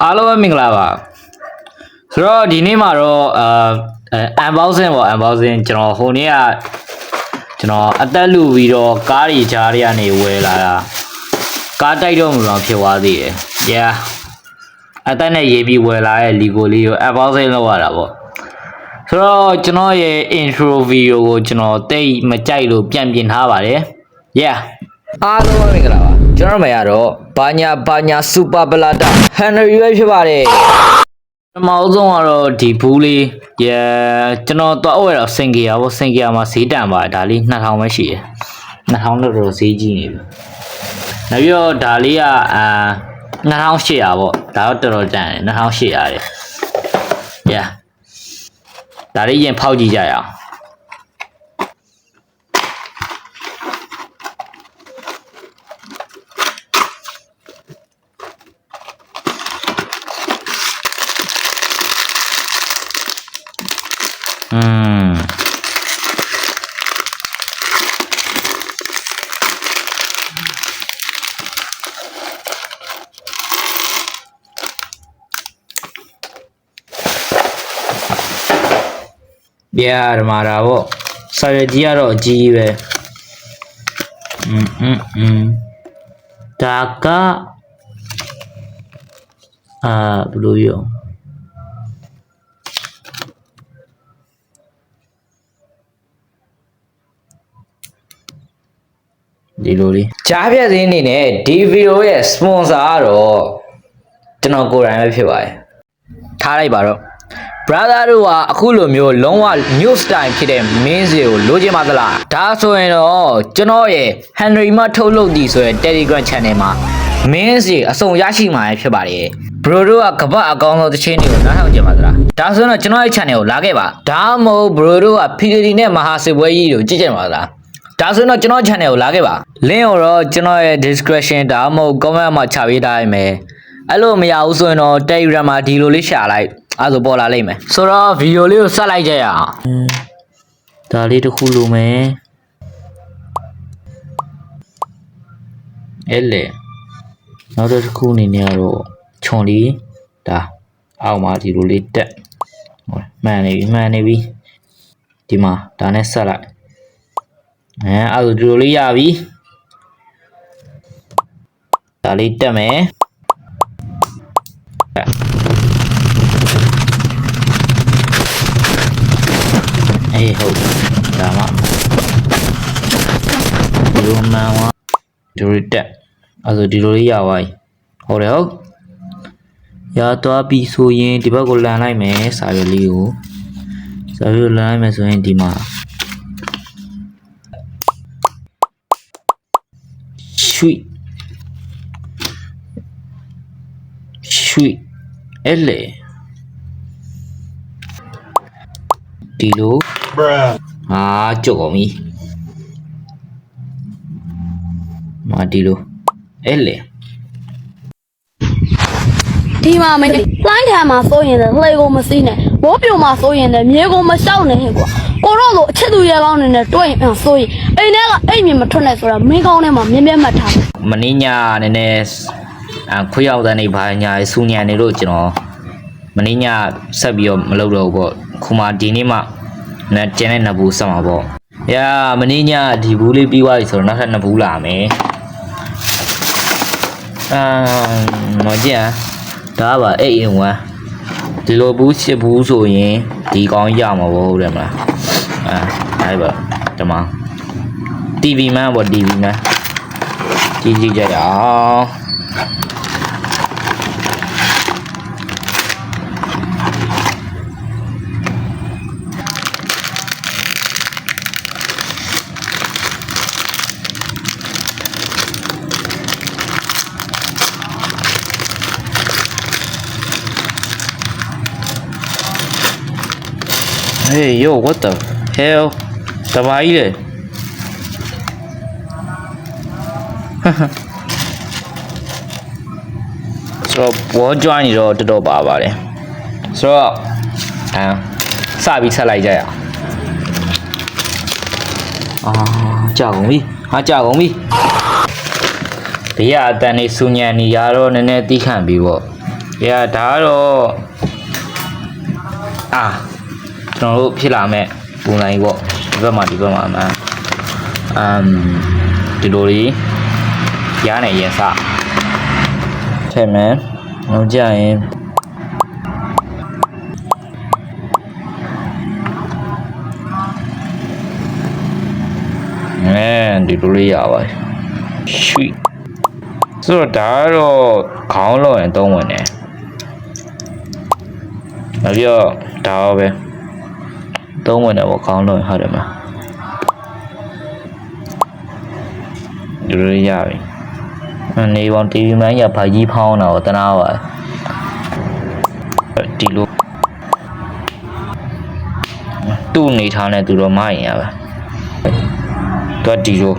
အားလုံးပဲမင်္ဂလာပါဆိုတော့ဒီနေ့မှာတော့unboxing ပေါ့ unboxing ကျွန်တော်ဟိုနေ့ကကျွန်တော်အသက်လူပြီးတော့ကားတွေကြားတွေကနေဝယ်လာတာကားတိုက်တော့မှတော့ဖြစ်သွားသေးတယ် yeah အသက်နဲ့ရေးပြီးဝယ်လာတဲ့လီကိုလေးကို unboxing လုပ်ရတာပေါ့ဆိုတော့ကျွန်တော်ရဲ့ intro video ကိုကျွန်တော်တိတ်မကြိုက်လို့ပြန်ပြင်ထားပါတယ် yeah အားလုံးပဲမင်္ဂလာပါကျွန်တော်တို့မှာတော့ဘာညာစူပါဘလာတာဟန်နရီပဲဖြစ်ပါတယ်ပထမဆုံးကတော့ဒီဘူးလေးကျွန်တော်တော့ဝယ်တော့စင်ကီယာပေါ့စင်ကီယာမှာဈေးတန်ပါဒါလေး2000ပဲရှိတယ်2000တော့ဈေးကြီးနေပြီနောက်ပြီးတော့ဒါလေးက2800ပေါ့ဒါတော့တော်တော်တန်တယ်2800တယ်yeah ဒါလေးရင်ဖောက်ကြည့်ကြရအောင်ပြရမှာဒါပေါ့စာရွက်ကြီးကတော့အကြီးပဲဒါကဘယ်လိုရောဒီလိုလေးကြားပြတဲ့အနေနဲ့ဒီဗီဒီယိုရဲ့ sponsor ကတော့ကျွန်တော်ကိုယ်တိုင်ပဲဖြစ်ပါတယ်ထားလိုက်ပါတော့ brother တို့ကအခုလိုမျိုးလုံးဝ new style ဖြစ်တဲ့ main စီကိုလိုချင်ပါသလားဒါဆိုရင်တော့ကျွန်တော်ရဲ့ Henry မထုတ်လုပ်သည်ဆိုတဲ့ Telegram channel မှာ main စီအစုံရရှိမှာဖြစ်ပါတယ် bro တို့ကကပတ်အကောင်းဆုံးသချင်းတွေကိုနားထောင်ကြပါသလားဒါဆိုရင်တော့ကျွန်တော်ရဲ့ channel ကိုလာခဲ့ပါဒါမှမဟုတ် bro တို့က PDD နဲ့မဟာစစ်ပွဲကြီးကိုကြည့်ကြပါသလားဒါဆိုရင်တော့ကျွန်တော် channel ကိုလာခဲ့ပါ link ကိုတော့ကျွန်တော်ရဲ့ description ဒါမှမဟုတ် comment မှာချပေးထားရမယ်အဲ့လိုမရဘူးဆိုရင်တော့ Telegram မှာဒီလိုလေးရှာလိုက်အဲ့ဆိုပေါ်လာလိမ့်မယ်ဆိုတော့ဗီဒီယိုလေးကိုဆက်လိုက်ကြရအောင်ဒါလေးတစ်ခုလိုမယ်အဲ့လေနောက်တစ်ခုအနေနဲ့ကတော့ခြုံလေးဒါအောက်မှာဒီလိုလေးတက်မှန်နေပြီဒီမှာဒါနဲ့ဆက်လိုက်အဲ့ဆိုဒီလိုလေးရပြီဒါလေးတက်မယ်ဟုတ်ဒါမှဒီလိုမှန်သွားဒီလိုတက်အဲ့ဆိုဒီလိုလေးရသွားပြီဟုတ်တယ်ဟုတ်ရသွားပြီဆိုရင်ဒီဘက်ကိုလန်လိုက်မယ်စာရွက်လေးကိုစာရွက်လန်လိုက်မယ်ဆိုရင်ဒီမှာရွှေအဲ့လေဒီလိုကြုတ်အောင်ပြီမာဒီလိုအဲ့လေဒီမှာမင်းလိုင်းထံမှာစိုးရင်လည်းလှေကိုမစီးနဲ့ဘောပြိုမှာစိုးရင်လည်းမြေကိုမရှောက်နဲ့ဟင်ကွာကိုတော့လို့အချက်သူရဲကောင်းနေနဲ့တွေ့ရင်စိုးရင်အိမ်ထဲကအိမ်မြင်မထွက်နဲ့ဆိုတာမင်းကောင်းထဲမှာမြဲမြဲမှတ်ထားမင်းညာနည်းနည်းခွေးရောက်တဲ့နေဘာညာစူညံနေလို့ကျွန်တော်မင်းညာဆက်ပြီးတော့မလုပ်တော့ဘူးပေါ့ခုမှဒီနေ့မှနဲ့ကျန်တဲ့နှစ်ဘူးဆက်မှာပေါ့။ရာမင်းညဒီဘူးလေးပြီးသွားပြီဆိုတော့နောက်ထပ်နှစ်ဘူးလာမယ်။မကြည့်ဒါပါ8 in 1ဒီလိုဘူး10ဘူးဆိုရင်ဒီကောင်းရမှာပေါ့ဟုတ်တယ်မလား။အဲ့ပါဒီမှာ TV မှန်ပေါ့ TV မှန်ကြည့်ကြရအောင်။Hey yo, what the hell? တပါကြီးလေဆိုတော့ဘောကြွနေတော့တော်တော်ပါပါတယ်ဆိုတော့စပြီးဆက်လိုက်ကြရအောင်ကြာကုန်ပြီကြာကုန်ပြီ ဘေးကအတန်နေစူညံနေရတော့နည်းနည်းတီးခန့်ပြီးပေါ့ ရဒါတော့ကျွန်တော်တို့ဖြစ်လာမဲ့ပုံစံကြီးပေါ့ဒီဘက်မှာအမှန်ဒီလိုလေးရနေရင်စထည့်မယ်နောက်ကြရင်ဒီလိုလေးရပါတယ်ရွှေဆိုတော့ဒါကတော့ခေါင်းလုံးရင်သုံးဝင်တယ်နောက်ပြီးတော့ဒါရောပဲသုံးဝင်တယ်ပေါ့ခေါင်းလုံးရင်ဟုတ်တယ်မလားဒီလိုရပြီနေပေါင်း TV မိုင်းရဘာကြီးဖောင်းတာကိုတနာပါဒီလိုသူ့နေထားနဲ့သူတော့မရင်ရပါသူကဒီလို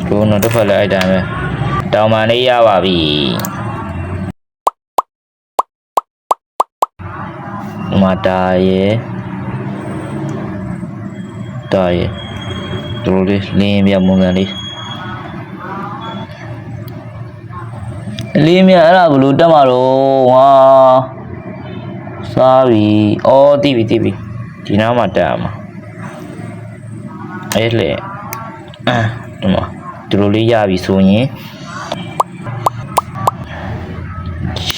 တို့တော့တစ်ဖက်လည်းအဲ့တိုင်းပဲတောင်ပန်လေးရပါပြီမတာရဲ့တို့လေးလင်းပြမုံကန်လေးလေးမြအဲ့ဒါဘလို့တက်မှာတော့ဟာစားပြီအော်တီးပြီဒီနားမှာတက်မှာအဲ့လေဒီမှာဒီလိုလေးရပြီဆိုရင်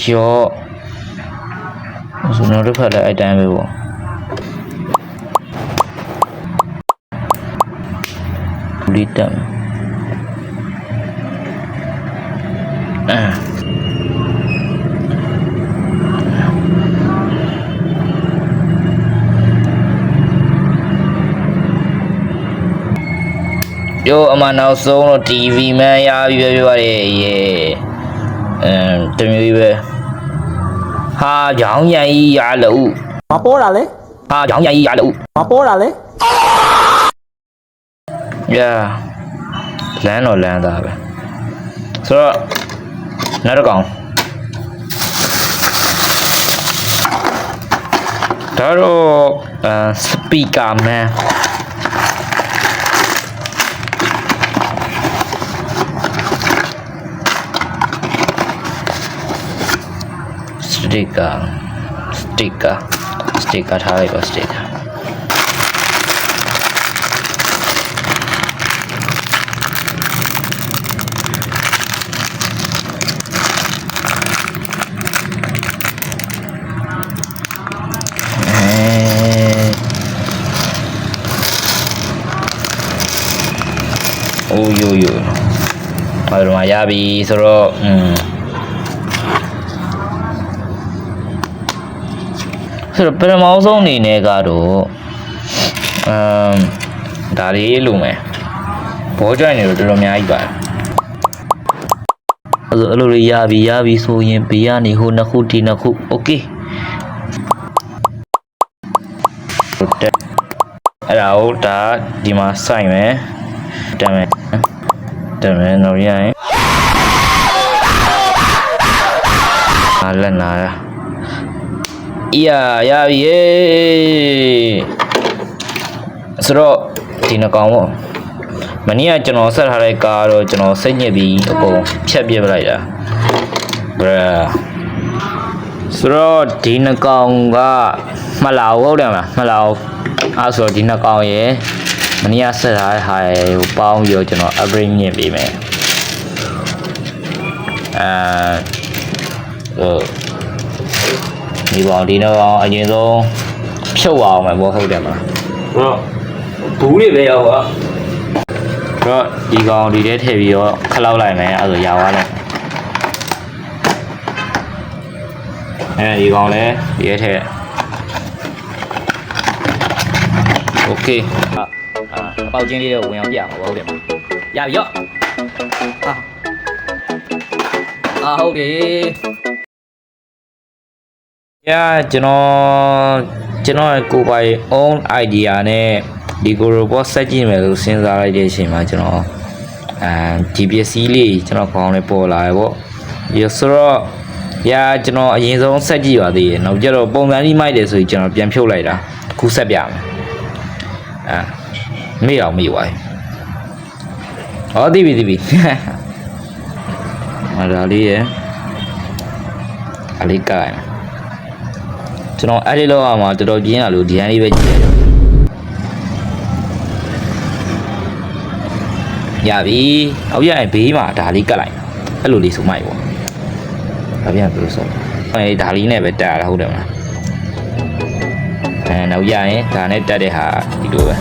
ရောဆိုတော့တစ်ဖက်လည်းအဲ့တိုင်းပဲပေါ့လီတမ်yo အမှနောက်ဆုံးတော့ TV မှန်းရပြီပဲပြောရတယ်ရေတမျိုးကြီးပဲဟာကြောင်ရန်ကြီးရလို့ မပေါ်တာလေ ဟာကြောင်ရန်ကြီးရလို့ မပေါ်တာလေ လမ်းတော့လမ်းသားပဲဆိုတော့နောက်တစ်ကောင်ဒါတော့စပီကာမန်စတိကာထားလိုက်ပါစတိကာအိုးယိုအဲ့တော့ရပြီဆိုတော့ဆိုတော့ပထမဆုံးအနေနဲ့ကတော့ဒါလေးလိုမယ်ဘောကြိုင်နေတော့တော်တော်များကြီးပါတယ်အဲ့လိုလေးရပြီဆိုရင်ဘေးကနေဟိုနှစ်ခုဒီနှစ်ခုโอเคအဲ့ဒါကိုဒါဒီမှာစိုက်မယ်တမ်းမယ်တော့ရရင်လက်နာရပြီဆိုတော့ဒီနှကောင်ပေါ့မနေ့ကကျွန်တော်ဆက်ထားတဲ့ကားတော့ကျွန်တော်စိတ်ညစ်ပြီးအကုန်ဖြတ်ပြပလိုက်တာဆိုတော့ဒီနှကောင်ကမှတ်လာဟုတ်တယ်မလားမှတ်လာအဲ့ဆိုတော့ဒီနှကောင်ရယ်မနေ့ကဆက်ထားတဲ့ဟာရယ်ကိုပေါင်းပြီးတော့ကျွန်တော် upgrade ညင်ပေးမယ်ဒီကောင်ဒီတော့အရင်ဆုံးဖြုတ်အောင်မယ်ဘောဟုတ်တယ်မလားတော့ဘူးတွေပဲရောက်ပါတော့ဒီကောင်ဒီထဲထည့်ပြီးတော့ခလောက်လိုက်မယ်အဲ့ဒါဆိုရသွားတယ်ဒီကောင်လည်းဒီထဲထည့်โอเคပေါက်ချင်းလေးတော့ဝင်အောင်ပြအောင်ဘောဟုတ်တယ်မလားရပြီရောဟုတ်ပြီကျွန်တော်ရဲ့ကိုယ်ပိုင် own idea နဲ့ဒီကို robot ဆက်ကြည့်မယ်လို့စဉ်းစားလိုက်တဲ့အချိန်မှာကျွန်တော်ဒီပစ္စည်းလေးကျွန်တော်ခေါင်းလေးပေါ်လာရပေါ့ဆိုတော့ကျွန်တော်အရင်ဆုံးဆက်ကြည့်ပါသေးတယ်နောက်ကျတော့ပုံစံကြီးမိုက်တယ်ဆိုရင်ကျွန်တော်ပြန်ဖြုတ်လိုက်တာခုဆက်ပြမယ်မေ့အောင်မေ့သွားပြီသိပြီ ဒါလေးရယ်အလေးကတ်လိုက်ကျွန်တော်အဲ့ဒီလောက်အောင်မှာတော်တော်ပြင်းလာလို့ဒီဟန်လေးပဲကြည့်ရပြီဟုတ်ရရင်ဘေးမှာဒါလေးကတ်လိုက်အဲ့လိုလေးဆိုမိုက်ပေါ့ဒါပြန်ဘယ်လိုဆိုအဲဒါလေးနဲ့ပဲတက်ရတာဟုတ်တယ်မလားနောက်ရရင်ဒါနဲ့တက်တဲ့ဟာဒီလိုပဲ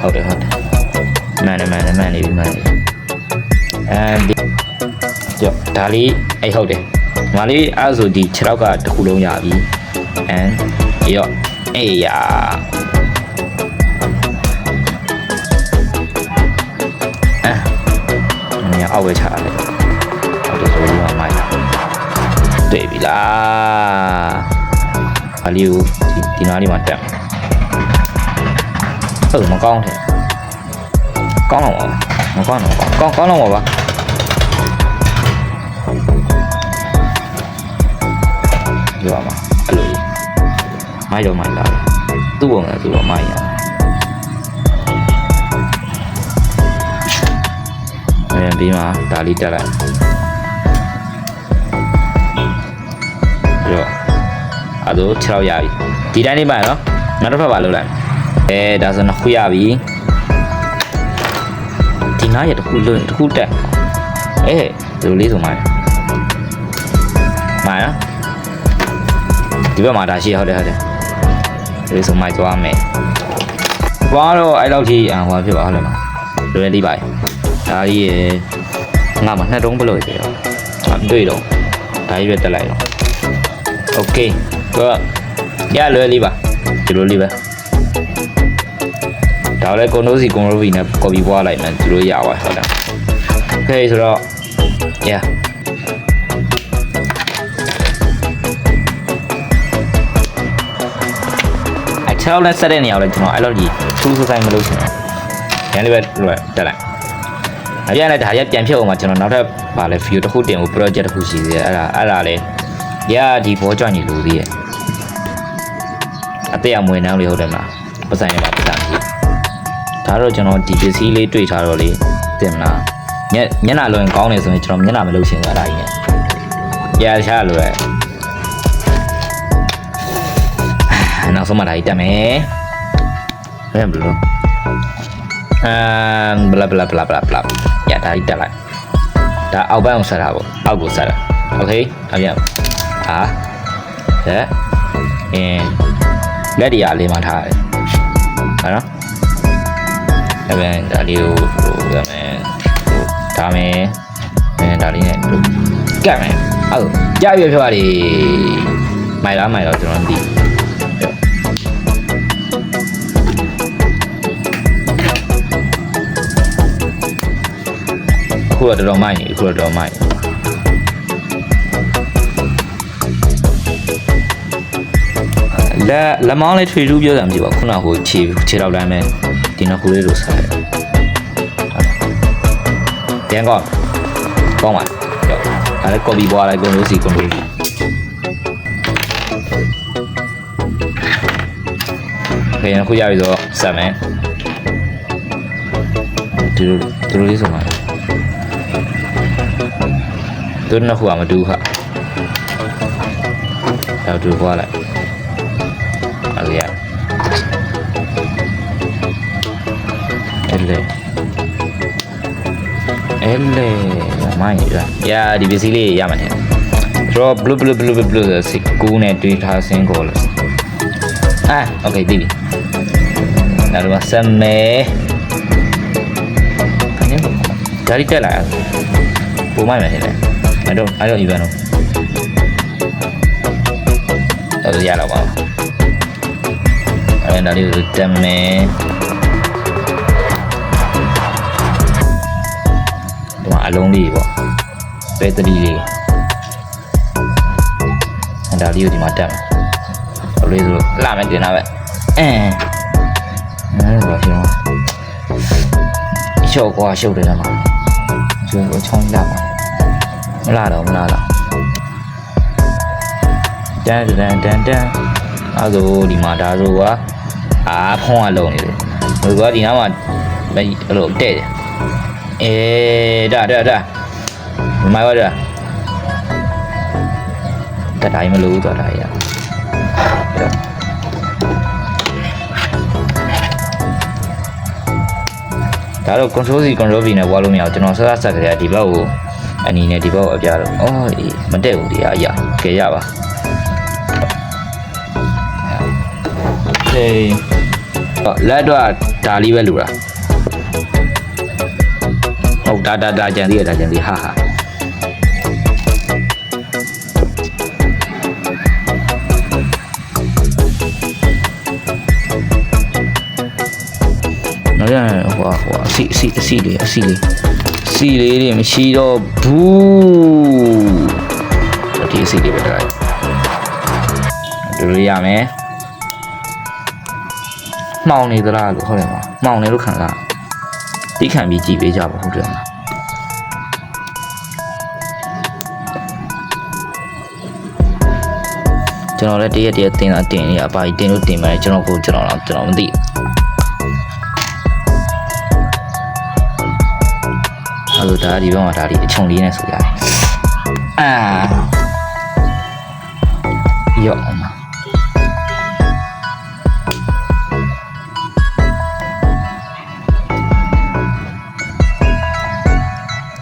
ဟုတ်တယ်မှန်နေပြီအဲဒီကြောဒါလေးအဲ့ဟုတ်တယ်ငါလေးအဲ့ဆိုဒီ6ကတစ်ခုလုံးရပြီရောအေးရအောက်ပဲချရတယ်ဟုတ်တယ်ဆိုပြီးမှမိုက်တာတွေ့ပြီလားအလီကိုဒီနားလေးမှာတက်ဟုတ်မကောင်းတယ်ကောင်းတော့မကောင်းတော့ကောင်းတော့ပါဒီပါမှာအဲ့လိုမိုက်တော့မိုက်လာသူ့ပုံကသူ့တော့မိုက်ရပြီးမှဒါလေးတက်လိုက်ရောအဲ့ဒါ6ရပြီဒီတိုင်းလေးပါနော်နောက်တစ်ဖက်ပါလုပ်လိုက်ဒါဆိုနှစ်ခုရပြီဒီနားရတစ်ခုလွတ်တစ်ခုတက်ဒီလိုလေးဆိုမှနော်ဒီဘက်မှာဒါရှိဟုတ်တယ်ဒီလိုဆိုမှသွားမယ်ဘာတော့အဲ့လောက်ကြီးဟိုဖြစ်ပါဟုတ်လားလွယ်လေးပါဒါကြီးရငါမှနှစ်တုံးဘလို့ရအောင်တွေ့တော့ဒါကြီးပဲတက်လိုက်တော့โอเคတော့ရလွယ်လေးပါဒီလိုလေးပဲဒါလည်းကိုနိုးစီကွန်ရိုဗီနဲ့ကော်ပီပွားလိုက်မယ်သူတို့ရပါဟုတ်တယ်โอเคဆိုတော့6နဲ့ဆက်တဲ့နေရာကိုလည်းကျွန်တော်အဲ့လိုကြီးထူးဆန်းမလုပ်ချင်ဘူးရန်လေးပဲလွယ်တက်လိုက်အပြန်လိုက်ဒါရပြန်ဖြုတ်အောင်မှာကျွန်တော်နောက်ထပ်ပါလဲ view တစ်ခုတင်ဖို့ project တစ်ခုရှိသေးတယ်အဲ့ဒါလေရဒီဘောကြွညီလို့သေးရဲ့အသက်အမွေနှောင်းလေးဟုတ်တယ်မလားပဆိုင်ရမှာပတ်တာရှိဒါတော့ကျွန်တော်ဒီပစ္စည်းလေးတွေ့ထားတော့လေတင်မလားမျက်နှာလွန်ကောင်းနေဆိုရင်ကျွန်တော်မျက်နှာမလုပ်ချင်ဘူးအဲ့ဒါကြီးနဲ့ရရှာလို့ရနောက်ဆုံးမှဒါကြီးတက်မယ်ဘယ်လိုblah blah ရဒါကြီးတက်လိုက်ဒါအောက်ဘက်အောင်ဆက်တာပေါ့အောက်ကိုဆက်တာโอเคအပြန်လက်ဒီရလေးမှထားတယ်ဟုတ်နော်အပြန်ဒါလေးကိုရမယ်ဒါမယ်ဒါလေးနဲ့ကတ်မယ်ဟုတ်ကြရွေးဖြစ်ပါလေမိုက်တော့ကျွန်တော်မသိခုတော့တော်မိုက်နေလက်မောင်းလေးထွေထူးပြောတာမကြည့်ပါခုနကဟိုခြေတော့တိုင်းပဲဒီနောက်ခုလေးလိုဆက်တယ်ကောင်းပါကြောက်အဲ့ဒါကော်ပီပွားလိုက်ကုန်လို့စီကုန်ပြီခေခုရပြီဆိုဆက်မယ်ဒီလိုလေးဆိုမှာသူနှစ်ခုကမတူခတော့တူပွားလိုက်အဲ့ဒါမိုင်းရဒီပစ္စည်းလေးရမှာတယ်တော့ blue စကူနဲ့တွေ့ထားစင်းကိုလို့โอเคဒီနောက်တော့ဆက်မယ်ဒါရီတက်လာပုံမိုက်မယ်ထင်တယ်I don't even know တော့ရတော့ပါအဲ့ဒါလေးကိုတက်မယ်ဒီမှာအလုံးလေးပေါ့ဘက်ထရီလေးအဲ့ဒါလေးကိုဒီမှာတက်မယ်ဘယ်လိုဆိုလာမယ်တင်တာပဲအဲ့ဒါပြောရှော့ကွာရှုပ်တယ်မှာကျွန်တော်ချောင်းရပါမလာတော့တန်အဲ့ဒါဒီမှာဒါဆိုကဖုံးအလုံးနေတယ်ဘယ်ကဒီနားမှာအဲ့လိုတဲ့တယ် ဒါမိုက်ပါဒါတိုင်းမလို့သွားတာရဒါတော့ control C control V နဲ့ဝါလို့မရအောင်ကျွန်တော်ဆက်ကြရဒီဘက်ကိုအနီနဲ့ဒီဘက်ကိုအပြတော့အော်မတက်ဘူးဒီအရာကဲရပါဟေးလက်တော့ဒါလေးပဲလူတာဟုတ်ဒါကြံသေးဟာနော်ရဟိုအစီလေးတွေမရှိတော့ဘူးဒီအစီလေးပဲထားတို့ရမယ်မှောင်နေသလားလို့ဟုတ်တယ်မမှောင်နေလို့ခံစားတိခံပြီးကြည်ပေးကြပါဟုတ်တယ်မကျွန်တော်လည်းတရက်တင်တာတင်နေရပါတင်လို့တင်မယ်ကျွန်တော်မသိအဲ့လိုဒါဒီဘက်မှာဒါဒီအချုံလေးနဲ့ဆိုရတယ်ရော့အောင်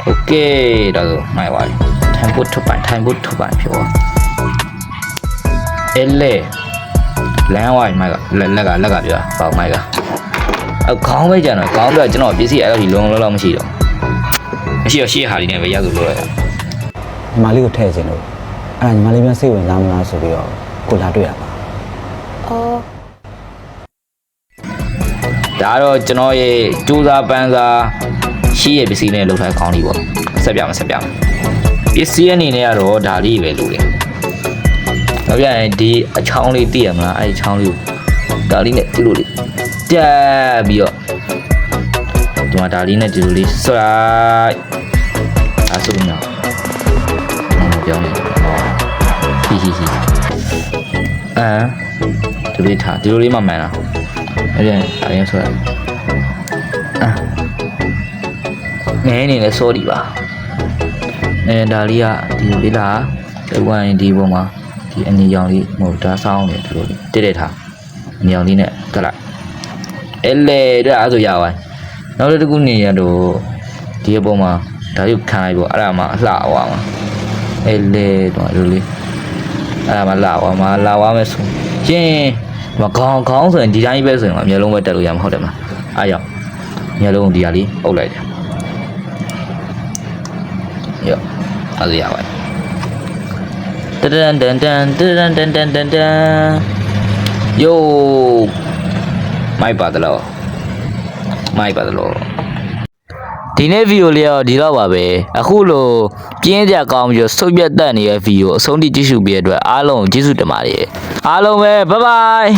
โอเคဒါဆိုမှိုက်ပါပြီထိုင်ဖို့ထုတ်ပိုင်ပြောလေလမ်းဝိုင်းမိုက်ကလက်ကပြောပေါ့မိုက်ကခေါင်းပဲကြံတော့ခေါင်းပြကျွန်တော်ပစ္စည်းအဲ့လိုဒီလုံးလောက်မရှိတော့မရှိတော့ရှေ့ဟာလေးနဲ့ပဲရဆိုလို့ရညီမလေးကိုထည့်ခြင်းလို့အဲ့ဒါညီမလေးပြန်စိတ်ဝင်စားမလားဆိုပြီးတော့ကိုလာတွေ့ရပါအော်ဒါတော့ကျွန်တော်ရဲ့စူးစားပန်းစားရှိရဲ့ပစ္စည်းနဲ့လောက်ထားခေါင်းလေးပေါ့ဆက်ပြမယ်ပစ္စည်းအနေနဲ့ကတော့ဒါလေးပဲလို့လေနောက်ပြန်ဒီအချောင်းလေးသိရမလားအဲ့ဒီချောင်းလေးကိုဒါလေးနဲ့ဒီလိုလေးတက်ပြီးတော့ဒီမှာဒါလေးနဲ့ဒီလိုလေးဆွတ်လိုက်အဲ့ဆိုတော့ပြောင်းနေဟီဒီလေးထားဒီလိုလေးမှမှန်လားအဲ့ဒါအရင်ဆွတ်ငဲနေလဲစောဒီပါဒါလေးကဒီလိုလေးလားဒီဝိုင်းဒီပေါ်မှာဒီအနီရောင်လေးဟိုဒါဆောင်းနေဒီလိုလေးတက်ထားအနီရောင်လေးနဲ့ကလိုက်အဲ့လေဒါအဲ့ဆိုရပါနောက်တစ်ခုနေရတော့ဒီအပေါ်မှာဒါရုပ်ခံလိုက်ပေါ့အဲ့ဒါမှအလှအောင်မှာအဲ့လေတော့ဒီလိုလေးအဲ့ဒါမှလှအောင်မှာလှအောင်မယ်ဆိုချင်းမခေါင်းဆိုရင်ဒီတိုင်းပဲဆိုရင်အမျိုးလုံးပဲတက်လို့ရမှာဟုတ်တယ်မလားအားကြောင့်အမျိုးလုံးဒီဟာလေးအုပ်လိုက်တယ်ရောအဲ့ဒါရပါတန်ယိုမိုက်ပါတလို့ဒီနေ့ဗီဒီယိုလေးတော့ဒီတော့ပါပဲအခုလိုပြင်းကြကောင်းပြီးတော့ဆုတ်ပြတ်တက်နေတဲ့ဗီဒီယိုအဆုံးထိကြည့်ရှုပေးတဲ့အတွက်အားလုံးကျေးဇူးတင်ပါတယ်အားလုံးပဲဘိုင်